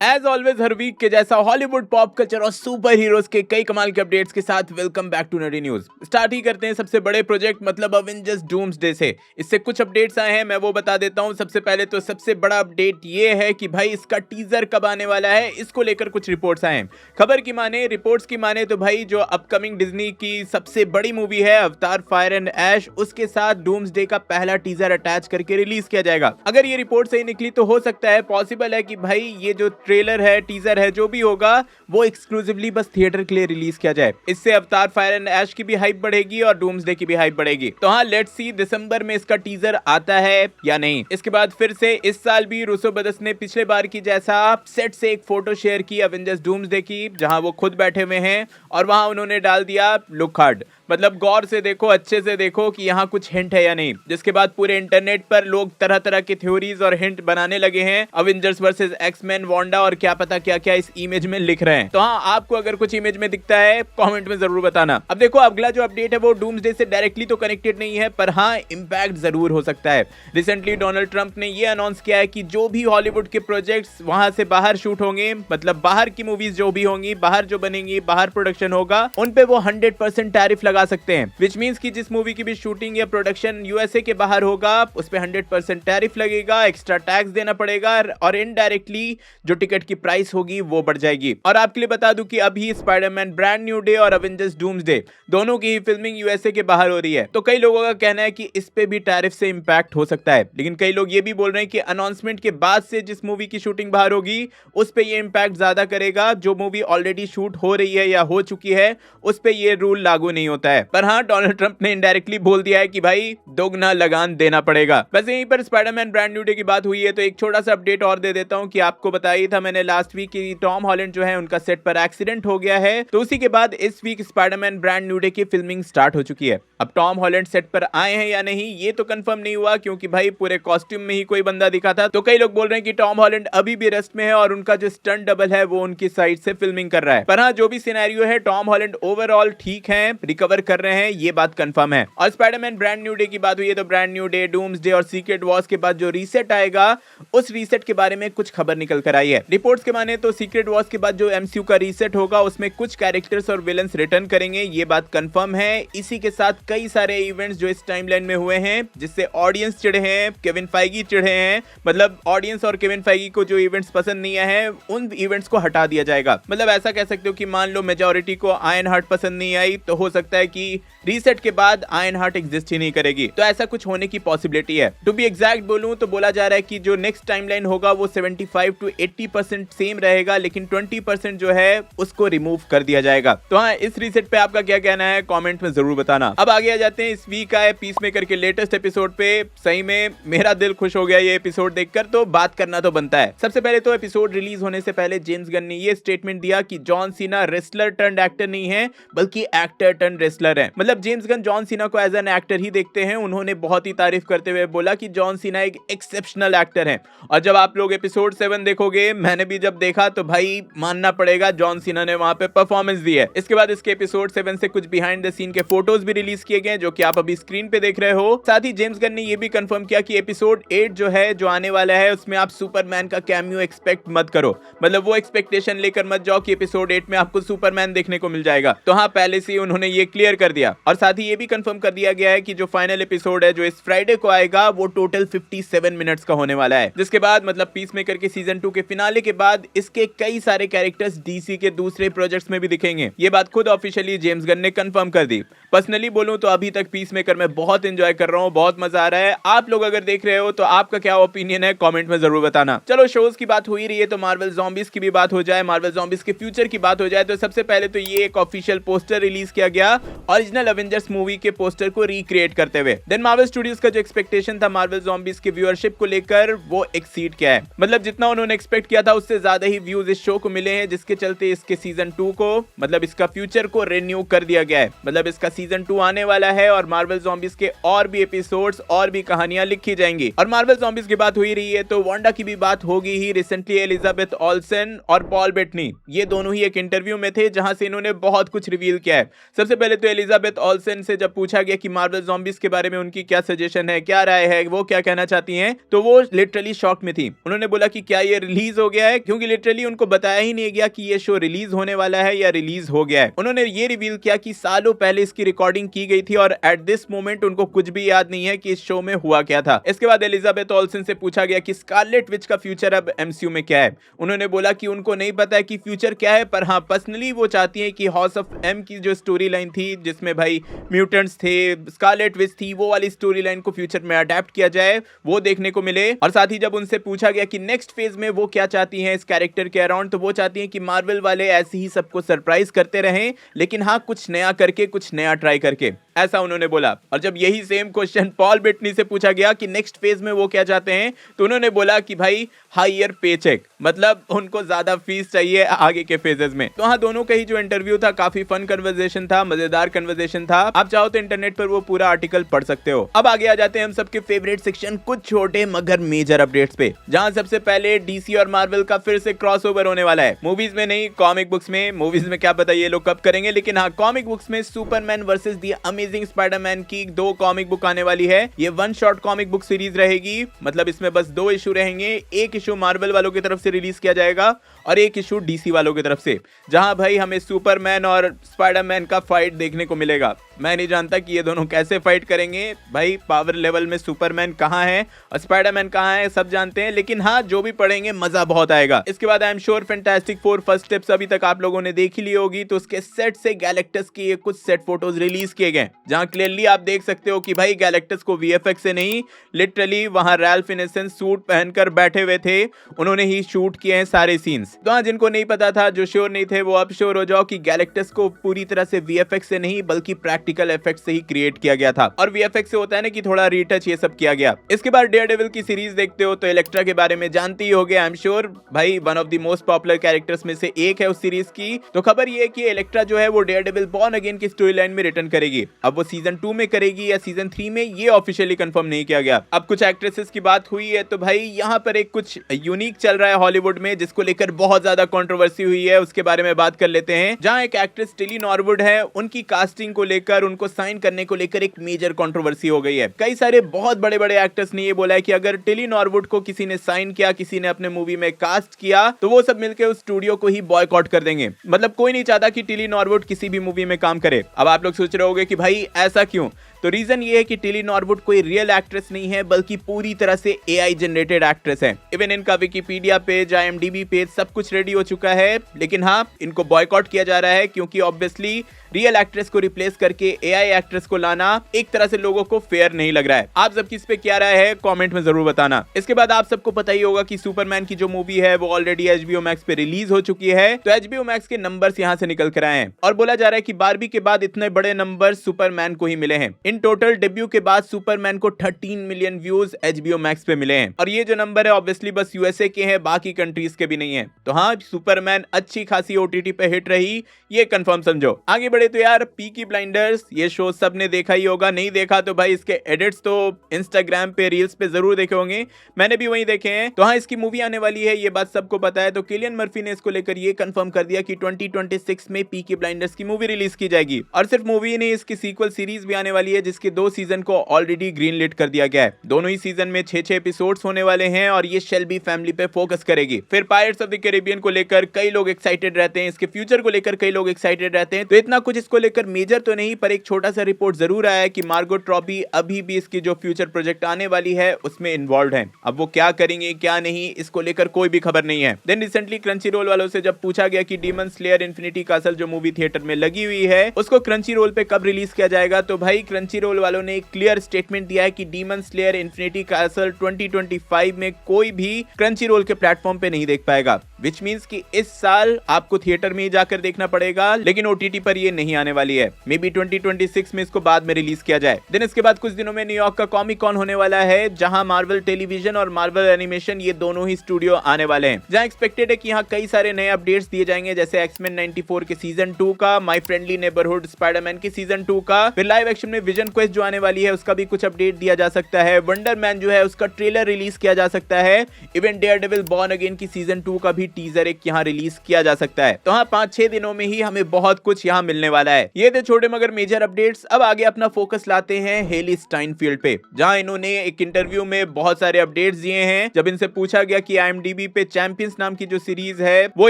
As always हर week के जैसा Hollywood pop culture और सुपर हीरोज के कई कमाल के अपडेट्स के साथ welcome back to nutty news. Start ही करते हैं सबसे बड़े प्रोजेक्ट मतलब अवेंजर्स डूम्सडे से। इससे कुछ अपडेट्स आए हैं, मैं वो बता देता हूं। सबसे पहले तो सबसे बड़ा अपडेट ये है कि भाई इसका टीजर कब आने वाला है, इसको लेकर कुछ रिपोर्ट्स आए हैं। खबर की माने, रिपोर्ट्स की माने तो भाई जो अपकमिंग डिज्नी की सबसे बड़ी मूवी है अवतार फायर एंड ऐश, उसके साथ डूम्सडे का पहला टीजर अटैच करके रिलीज किया जाएगा। अगर ये रिपोर्ट सही निकली तो हो सकता है, पॉसिबल है कि भाई ये जो ट्रेलर है, टीजर है, जो भी होगा वो एक्सक्लूसिवली बस थिएटर के लिए रिलीज किया जाए। इससे अवतार फायर एंड ऐश की भी हाइप बढ़ेगी और डूम्सडे की भी हाइप बढ़ेगी। तो हाँ, लेट्स सी दिसंबर में इसका टीजर आता है या नहीं। इसके बाद फिर से इस साल भी रूसो ब्रदर्स ने पिछले बार की जैसा सेट से एक फोटो शेयर की अवेंजर्स डूम्सडे की, जहां वो खुद बैठे हुए हैं और वहां उन्होंने डाल दिया लुक हार्ड। मतलब गौर से देखो, अच्छे से देखो कि यहाँ कुछ हिंट है या नहीं। जिसके बाद पूरे इंटरनेट पर लोग तरह तरह की थ्योरीज और हिंट बनाने लगे हैं अवेंजर्स वर्सेस एक्समैन, वांडा और क्या पता क्या क्या इस इमेज में लिख रहे हैं। तो हाँ, आपको अगर कुछ इमेज में दिखता है कमेंट में जरूर बताना। अब देखो, अगला जो अपडेट है वो डूम्सडे से डायरेक्टली तो कनेक्टेड नहीं है, पर हाँ इंपैक्ट जरूर हो सकता है। रिसेंटली डोनाल्ड ट्रंप ने ये अनाउंस किया है कि जो भी हॉलीवुड के प्रोजेक्ट्स वहां से बाहर शूट होंगे, मतलब बाहर की मूवीज जो भी होंगी, बाहर जो बनेंगी, बाहर प्रोडक्शन होगा, उन पे वो 100% टैरिफ लगा सकते हैं। विच मींस कि जिस मूवी की भी शूटिंग या प्रोडक्शन यूएसए के बाहर होगा उस पे 100% टैरिफ लगेगा, एक्स्ट्रा टैक्स देना पड़ेगा और इनडायरेक्टली जो टिकट की प्राइस होगी वो बढ़ जाएगी। और आपके लिए बता दूं कि अभी स्पाइडरमैन ब्रांड न्यू डे और अवेंजर्स डूम्सडे दोनों की ही फिल्मिंग यूएसए के बाहर हो रही है। तो कई लोगों का कहना है कि इस पे भी टैरिफ से इंपैक्ट हो सकता है, लेकिन कई लोग ये भी बोल रहे हैं कि अनाउंसमेंट के बाद से जिस मूवी की शूटिंग बाहर होगी उस पे ये इंपैक्ट ज्यादा करेगा। जो मूवी ऑलरेडी शूट हो रही है या हो चुकी है उस पे ये रूल लागू नहीं होता है। पर हाँ, डोनाल्ड ट्रंप ने इनडायरेक्टली बोल दिया है कि भाई दोगुना लगान देना पड़ेगा। बस यहीं पर स्पाइडरमैन ब्रांड न्यू डे की बात हुई है तो एक छोटा सा अपडेट और दे देता हूं कि आपको बताया था मैंने लास्ट वीक कि टॉम हॉलैंड जो है उनका सेट पर एक्सीडेंट हो गया है। तो उसी के बाद इस week Spiderman brand new day की फिल्मिंग स्टार्ट हो चुकी है। अब टॉम हॉलैंड सेट पर आए हैं या नहीं ये तो कंफर्म नहीं हुआ, क्योंकि भाई पूरे कॉस्ट्यूम में ही कोई बंदा दिखा था। तो कई लोग बोल रहे हैं कि टॉम हॉलैंड अभी भी रेस्ट में है और उनका जो स्टंट डबल है वो उनकी साइड से फिल्मिंग कर रहा है। पर हाँ, जो भी सिनेरियो है, टॉम हॉलैंड ओवरऑल ठीक है, रिकवर कर रहे हैं, ये बात कंफर्म है। और स्पाइडरमैन ब्रांड न्यू डे की बात हुई है तो ब्रांड न्यू डे, डूम्सडे और सीक्रेट वॉर्स के बाद जो रीसेट आएगा उस रीसेट के बारे में कुछ खबर निकल कर आई है। रिपोर्ट्स के माने तो सीक्रेट वॉर्स के बाद जो एमसीयू का रीसेट होगा उसमें कुछ कैरेक्टर्स और विलन्स रिटर्न करेंगे, ये बात कंफर्म है। इसी के साथ कई सारे इवेंट्स जो इस टाइमलाइन में हुए हैं जिससे ऑडियंस चिढ़े हैं, केविन फाइगी चिढ़े हैं, मतलब ऑडियंस और केविन फाइगी को जो इवेंट्स पसंद नहीं आए हैं उन इवेंट्स को हटा दिया जाएगा। मतलब ऐसा कह सकते हो कि मान लो मेजॉरिटी को आयरन हार्ट पसंद नहीं आई तो हो सकता है कि रीसेट के बाद आयरन हार्ट एग्जिस्ट ही नहीं करेगी। तो ऐसा कुछ होने की पॉसिबिलिटी है। टू बी एग्जैक्ट बोलूं तो बोला जा रहा है कि जो नेक्स्ट टाइमलाइन होगा वो 75 to 80% सेम रहेगा, लेकिन 20% जो है उसको रिमूव कर दिया जाएगा। तो हाँ, इस रीसेट पे आपका क्या कहना है कमेंट में जरूर बताना। अब आगे आ जाते हैं इस वीक आए पीसमेकर के लेटेस्ट एपिसोड पे। सही में मेरा दिल खुश हो गया ये एपिसोड देखकर, तो बात करना तो बनता है। सबसे पहले तो एपिसोड रिलीज होने से पहले जेम्स गन ने ये स्टेटमेंट दिया कि John Cena wrestler turned actor नहीं है बल्कि एक्टर टर्न्ड रेसलर है। मतलब जेम्स गन जॉन सीना को एज एन एक्टर ही देखते हैं। उन्होंने बहुत ही तारीफ करते हुए बोला कि जॉन सीना एक एक्सेप्शनल एक्टर है। और जब आप लोग एपिसोड 7 देखोगे, मैंने भी जब देखा तो भाई मानना पड़ेगा जॉन सीना ने वहां पे परफॉर्मेंस दी है। इसके बाद इसके एपिसोड 7 से कुछ बिहाइंड द सीन के फोटोज भी रिलीज किए गए जो कि आप अभी स्क्रीन पे देख रहे हो। साथ ही जेम्स गन ने यह भी कंफर्म किया कि एपिसोड 8 जो है, जो आने वाला है, उसमें आप सुपरमैन का कैमियो एक्सपेक्ट मत करो। मतलब वो एक्सपेक्टेशन लेकर मत जाओ कि एपिसोड 8 में आपको सुपरमैन देखने को मिल जाएगा। तो हाँ, पहले से उन्होंने ये क्लियर कर दिया। और साथ ही ये भी कंफर्म कर दिया गया है कि जो फाइनल एपिसोड है जो इस फ्राइडे को आएगा वो टोटल 57 मिनट्स का होने वाला है। जिसके बाद मतलब पीसमेकर के सीजन 2 के फिनाले के बाद इसके कई सारे कैरेक्टर्स डीसी के दूसरे प्रोजेक्ट्स में भी दिखेंगे। ये बात खुद ऑफिशियली जेम्स गन ने कंफर्म कर दी। पर्सनली बोलूं तो अभी तक पीसमेकर में बहुत एंजॉय कर रहा हूं, बहुत मजा आ रहा है। आप लोग अगर देख रहे हो तो आपका क्या ओपिनियन है कमेंट में जरूर बताना। चलो, शोज की बात हो ही रही है तो मार्वल ज़ॉम्बीज की भी बात हो जाए, मार्वल ज़ॉम्बीज के फ्यूचर की बात हो जाए। तो सबसे पहले तो ये एक ऑफिशियल पोस्टर रिलीज किया गया ओरिजिनल अवेंजर्स मूवी के पोस्टर को रिक्रिएट करते हुए। देन मार्वल स्टूडियोज का जो एक्सपेक्टेशन था मार्वल ज़ॉम्बीज के व्यूअरशिप को लेकर वो एक्सीड किया है। मतलब जितना उन्होंने एक्सपेक्ट किया था उससे ज्यादा ही व्यूज इस शो को मिले हैं, जिसके चलते इसके सीजन 2 को, मतलब इसका फ्यूचर को रिन्यू कर दिया गया है। मतलब इसका सीजन 2 आने वाला है और मार्वल ज़ॉम्बीज के और भी एपिसोड्स और भी कहानियां लिखी जाएंगी। और मार्वल ज़ॉम्बीज की बात हुई रही है तो वांडा की भी बात होगी ही। रिसेंटली एलिजाबेथ ओल्सन और पॉल बेटनी ये दोनों ही एक इंटरव्यू में थे जहां से इन्होंने बहुत कुछ रिवील किया है। सबसे पहले तो एलिजाबेथ ओल्सन से जब पूछा गया कि मार्वल ज़ॉम्बीज के बारे में उनकी क्या सजेशन है, क्या राय है, वो क्या कहना चाहती हैं, तो वो लिटरली शॉक में थी। उन्होंने बोला कि क्या ये रिलीज हो गया है, क्योंकि लिटरली उनको बताया ही नहीं गया कि ये शो रिलीज होने वाला है या रिलीज हो गया है। उन्होंने ये रिवील किया कि सालों पहले इसकी रिकॉर्डिंग की गई थी और एट दिस मोमेंट उनको कुछ भी याद नहीं है कि इस शो में हुआ क्या था। इसके बाद एलिजाबेथ ओल्सन से पूछा गया कि स्कारलेट विच का फ्यूचर अब एमसीयू में क्या है। उन्होंने बोला कि उनको नहीं पता है कि फ्यूचर क्या है, पर हाँ पर्सनली वो चाहती हैं कि हाउस ऑफ एम की जो स्टोरी लाइन थी जिसमें भाई म्यूटेंट्स थे, स्कारलेट विच थी, वो वाली स्टोरी लाइन को फ्यूचर में अडेप्ट किया जाए, वो देखने को मिले। और साथ ही जब उनसे पूछा गया कि नेक्स्ट फेज में वो क्या चाहती हैं इस कैरेक्टर के अराउंड, तो वो चाहती हैं कि मार्वल वाले ऐसे ही सबको सरप्राइज करते रहें, लेकिन हाँ कुछ नया करके, कुछ नया ट्राई करके, ऐसा उन्होंने बोला। और जब यही सेम क्वेश्चन पॉल बेटनी से पूछा गया कि नेक्स्ट फेज में वो क्या चाहते हैं, तो उन्होंने बोला कि भाई हायर पे चेक, मतलब उनको ज्यादा फीस चाहिए आगे के फेजेस में। तो हाँ दोनों का ही जो इंटरव्यू था काफी फन कन्वर्सेशन था, मजेदार कन्वर्सेशन था। आप चाहो तो इंटरनेट पर वो पूरा आर्टिकल पढ़ सकते हो। अब आगे आ जाते हैं हम सबके फेवरेट सेक्शन, कुछ छोटे मगर मेजर अपडेट्स पे, जहां सबसे पहले डीसी और मार्वल का फिर से क्रॉसओवर होने वाला है। मूवीज में नहीं, कॉमिक बुक्स में। मूवीज में क्या पता ये लोग कब करेंगे, लेकिन हाँ कॉमिक बुक्स में Superman versus the amazing Spiderman की 2 कॉमिक बुक आने वाली है। ये 1 शॉट कॉमिक बुक सीरीज रहेगी, मतलब इसमें बस 2 इशू रहेंगे। एक इशू मार्वल वालों की तरफ से रिलीज किया जाएगा और एक इशू डीसी वालों की तरफ से, जहां भाई हमें सुपरमैन और स्पाइडरमैन का फाइट देखने को मिलेगा। मैं नहीं जानता कि ये दोनों कैसे फाइट करेंगे, भाई पावर लेवल में सुपरमैन कहां है और स्पाइडरमैन कहां है सब जानते हैं, लेकिन हाँ जो भी पढ़ेंगे मजा बहुत आएगा। इसके बाद I am sure fantastic 4 first steps अभी तक आप लोगों ने देख ही ली होगी, तो उसके सेट से गैलेक्टस की कुछ सेट फोटोज रिलीज किए गए, जहां क्लियरली आप देख सकते हो कि भाई गैलेक्टस को वीएफएक्स से नहीं, लिटरली वहां रैल्फ इनेसेंस सूट पहनकर बैठे हुए थे, उन्होंने ही शूट किए हैं सारे सीन्स। तो हाँ जिनको नहीं पता था, जो श्योर नहीं थे, वो अब श्योर हो जाओ कि गैलेक्टस को पूरी तरह से वीएफएक्स से नहीं बल्कि प्रैक्टिकल इफेक्ट से ही क्रिएट किया गया था। और वीएफएक्स से होता है ना कि थोड़ा रीटच ये सब किया गया। इसके बाद डेयरडेविल की सीरीज देखते हो तो इलेक्ट्रा के बारे में जानते ही होगे, आई एम श्योर भाई one of the most popular characters में से एक है उस सीरीज की। तो खबर ये है कि इलेक्ट्रा जो है वो डेयरडेविल बॉर्न अगेन की स्टोरी लाइन में रिटर्न करेगी। अब वो सीजन 2 में करेगी या सीजन 3 में, ये ऑफिशियली कंफर्म नहीं किया गया। अब कुछ एक्ट्रेसेस की बात हुई है, तो भाई यहाँ पर एक कुछ यूनिक चल रहा है हॉलीवुड में, जिसको लेकर बहुत ज्यादा कंट्रोवर्सी हुई है, उसके बारे में बात कर लेते हैं। जहां एक एक्ट्रेस टिली नॉरवुड है, उनकी कास्टिंग को लेकर, उनको साइन करने को लेकर एक मेजर कंट्रोवर्सी हो गई है। कई सारे बहुत बड़े बड़े एक्टर्स ने ये बोला है कि अगर टिली नॉरवुड को किसी ने साइन किया, किसी ने अपने मूवी में कास्ट किया, तो वो सब मिलकर उस स्टूडियो को ही बॉयकॉट कर देंगे। मतलब कोई नहीं चाहता कि टिली नॉरवुड किसी भी मूवी में काम करे। अब आप लोग सोच रहे होंगे कि भाई ऐसा क्यों, तो रीजन ये है कि टिली नॉरवुड कोई रियल एक्ट्रेस नहीं है, बल्कि पूरी तरह से एआई जनरेटेड एक्ट्रेस है। इवन इनका विकिपीडिया पेज, आईएमडीबी पेज सब कुछ रेडी हो चुका है, लेकिन हाँ इनको बॉयकॉट किया जा रहा है क्योंकि ऑब्वियसली रियल एक्ट्रेस को रिप्लेस करके एआई एक्ट्रेस को लाना एक तरह से लोगों को फेयर नहीं लग रहा है। आप सबकी इस पे क्या राय है कमेंट में जरूर बताना। इसके बाद आप सबको पता ही होगा कि सुपरमैन की जो मूवी है वो ऑलरेडी एचबीओ मैक्स पे रिलीज हो चुकी है। तो एचबीओ मैक्स के नंबर्स यहां से निकल कर आए हैं और बोला जा रहा है कि बारबी के बाद इतने बड़े नंबर सुपरमैन को ही मिले हैं। इन टोटल डेब्यू के बाद सुपरमैन को 13 मिलियन व्यूज एचबीओ मैक्स पे मिले हैं और ये जो नंबर है ऑब्वियसली बस यूएसए के हैं, बाकी कंट्रीज के भी नहीं है। तो हाँ सुपरमैन अच्छी खासी ओटीटी पे हिट रही, ये कंफर्म समझो। आगे बढ़े तो यार पीकी ब्लाइंडर्स, ये शो सबने देखा ही होगा, नहीं देखा तो भाई इसके एडिट्स तो इंस्टाग्राम पे रील्स पे जरूर देखे होंगे, मैंने भी वही देखे हैं। तो हाँ इसकी मूवी आने वाली है, ये बात सबको पता है। तो किलियन मर्फी ने इसको लेकर ये कंफर्म कर दिया कि 2026 में पीकी ब्लाइंडर्स की मूवी रिलीज की जाएगी। और सिर्फ मूवी नहीं, इसकी सीक्वल सीरीज भी आने वाली है, जिसके 2 सीजन को ऑलरेडी ग्रीन लिट कर दिया गया है। दोनों ही सीजन में 6-6 एपिसोड्स होने वाले हैं और ये शेल्बी फैमिली पे फोकस करेगी। फिर पायरेट्स ऑफ द कैरिबियन को लेकर कई लोग एक्साइटेड रहते हैं, इसके फ्यूचर को लेकर कई लोग एक्साइटेड रहते हैं। तो इतना कुछ इसको लेकर मेजर तो नहीं, पर एक छोटा सा रिपोर्ट जरूर आया है कि मार्गोट रॉबी अभी भी इसकी जो फ्यूचर प्रोजेक्ट आने वाली है उसमें इन्वॉल्व है। अब वो क्या करेंगे क्या नहीं, इसको लेकर कोई भी खबर नहीं है। देन रिसेंटली क्रंची रोल वालों से जब पूछा गया कि डीमन स्लेयर इन्फिनिटी कासल जो मूवी थिएटर में लगी हुई है उसको क्रंची रोल पे कब रिलीज किया जाएगा, तो भाई क्रंची क्रंची रोल वालों ने एक क्लियर स्टेटमेंट दिया है कि डीमन स्लेयर इन्फिनिटी कैसल 2025 में कोई भी क्रंची रोल के प्लेटफॉर्म पे नहीं देख पाएगा, विच मीन्स कि इस साल आपको थिएटर में ही जाकर देखना पड़ेगा, लेकिन ओटीटी पर ये नहीं आने वाली है। मे बी 2026 में इसको बाद में रिलीज किया जाए। देन इसके बाद कुछ दिनों में न्यूयॉर्क का कॉमिक कॉन होने वाला है, जहां मार्वल टेलीविजन और मार्वल एनिमेशन ये दोनों ही स्टूडियो आने वाले हैं, जहां एक्सपेक्टेड है कि यहाँ कई सारे नए अपडेट्स दिए जाएंगे, जैसे एक्समैन 94 के सीजन 2 का, माई फ्रेंडली नेबरहुड स्पाइडरमैन के सीजन 2 का, फिर लाइव एक्शन में विजन क्वेस्ट जो आने वाली है उसका भी कुछ अपडेट दिया जा सकता है, वंडर मैन जो है उसका ट्रेलर रिलीज किया जा सकता है, इवन डेयरडेविल बॉर्न अगेन की सीजन 2 का भी टीजर एक यहाँ रिलीज किया जा सकता है। तो हाँ, 5-6 दिनों में ही हमें बहुत कुछ यहाँ मिलने वाला है। ये थे छोटे मगर मेजर अपडेट्स। अब आगे अपना फोकस लाते हैं हेली स्टाइनफील्ड पे, जहां इन्होंने एक इंटरव्यू में बहुत सारे अपडेट्स दिए हैं। जब इनसे पूछा गया कि IMDb पे चैंपियंस नाम की जो सीरीज है वो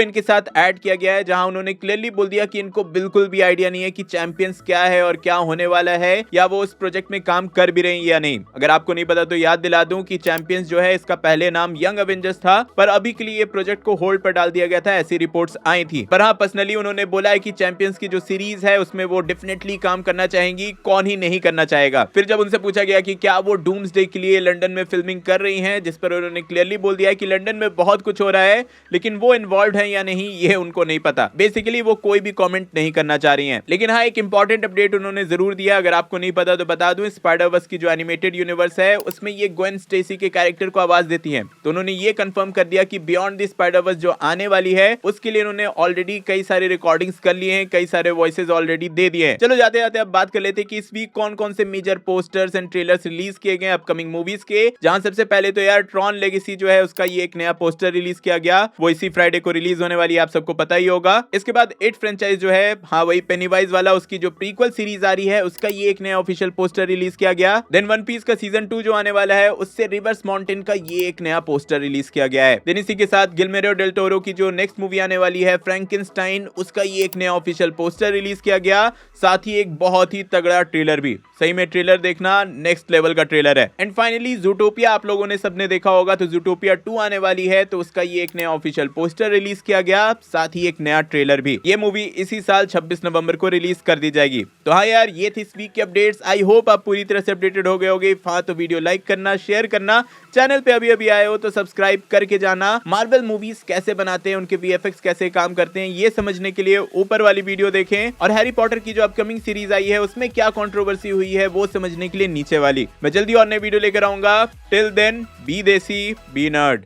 इनके साथ ऐड किया गया है, जहां उन्होंने क्लियरली बोल दिया कि इनको बिल्कुल भी आइडिया नहीं है कि चैंपियंस क्या है और क्या होने वाला है, या वो उस प्रोजेक्ट में काम कर भी रही है या नहीं। अगर आपको नहीं पता तो याद दिला दूं कि चैंपियंस जो है इसका पहले नाम यंग अवेंजर्स था, पर अभी के लिए ये प्रोजेक्ट को होल्ड पर डाल दिया गया था, ऐसी रिपोर्ट्स आई थी। पर हाँ, पर्सनली उन्होंने बोला है कि चैंपियंस की जो सीरीज है उसमें वो डेफिनेटली काम करना चाहेंगी, कौन ही नहीं करना चाहेगा। फिर जब उनसे पूछा गया कि क्या वो डूम्सडे के लिए लंदन में फिल्मिंग कर रही हैं, जिस पर उन्होंने क्लियरली बोल दिया है कि लंदन में बहुत कुछ हो रहा है, लेकिन वो इन्वॉल्व है या नहीं ये उनको नहीं पता। बेसिकली वो कोई भी कमेंट नहीं करना चाह रही हैं। लेकिन हाँ, एक इंपॉर्टेंट अपडेट उन्होंने जरूर दिया, अगर आपको नहीं पता तो बता दूं, स्पाइडरवर्स की जो एनिमेटेड यूनिवर्स है उसमें ये ग्वेन स्टेसी के कैरेक्टर को आवाज देती हैं। तो उन्होंने ये कंफर्म कर दिया कि बियॉन्ड द स्पाइडरवर्स जो आने वाली है उसके लिए उन्होंने ऑलरेडी कई सारे रिकॉर्डिंग्स कर लिए हैं, कई सारे वॉइसेस ऑलरेडी दे दिए हैं। चलो जाते जाते अब बात कर लेते हैं कि इस वीक कौन कौन से major posters and trailers release किए गए अपकमिंग मूवीज के, जहां सबसे पहले तो यार ट्रॉन लेगेसी जो है उसका ये एक नया पोस्टर रिलीज किया गया, वो इसी फ्राइडे को रिलीज होने वाली है, आप सबको पता ही होगा। इसके बाद इट फ्रेंचाइज जो है, हाँ वही पेनीवाइज वाला, उसकी जो प्रीक्वल सीरीज आ रही है उसका ये एक नया ऑफिशियल पोस्टर रिलीज किया गया। देन वन पीस का सीजन 2 जो आने वाला है उससे रिवर्स माउंटेन का ये एक नया पोस्टर रिलीज किया गया है। देन इसी के साथ गिलमेरो डेल टोरो की जो नेक्स्ट मूवी आने वाली है फ्रैंकेनस्टाइन, उसका ये एक नया ऑफिशियल पोस्टर रिलीज किया गया, साथ ही एक बहुत ही तगड़ा ट्रेलर भी। सही में ट्रेलर देखना, नेक्स्ट लेवल का ट्रेलर है। एंड फाइनली ज़ूटोपिया आप लोगों ने सबने देखा होगा, तो ज़ूटोपिया 2 आने वाली है, तो उसका ये एक नया ऑफिशियल पोस्टर रिलीज किया गया, साथ ही एक नया ट्रेलर भी। ये मूवी इसी साल 26 नवंबर को रिलीज कर दी जाएगी। तो हाँ यार, ये थी इस वीक की अपडेट्स। आई होप आप पूरी तरह से अपडेटेड हो गए होगे। हाँ तो वीडियो लाइक करना, शेयर करना, चैनल पे अभी आए हो तो सब्सक्राइब करके जाना। मार्वल मूवीज कैसे बनाते हैं, उनके VFX कैसे काम करते हैं, ये समझने के लिए ऊपर वाली वीडियो देखें, और हैरी पॉटर की जो अपकमिंग सीरीज आई है उसमें क्या कंट्रोवर्सी हुई है वो समझने के लिए नीचे वाली। मैं जल्दी और नई वीडियो लेकर आऊंगा। टिल देन, बी देसी, बी नर्ड।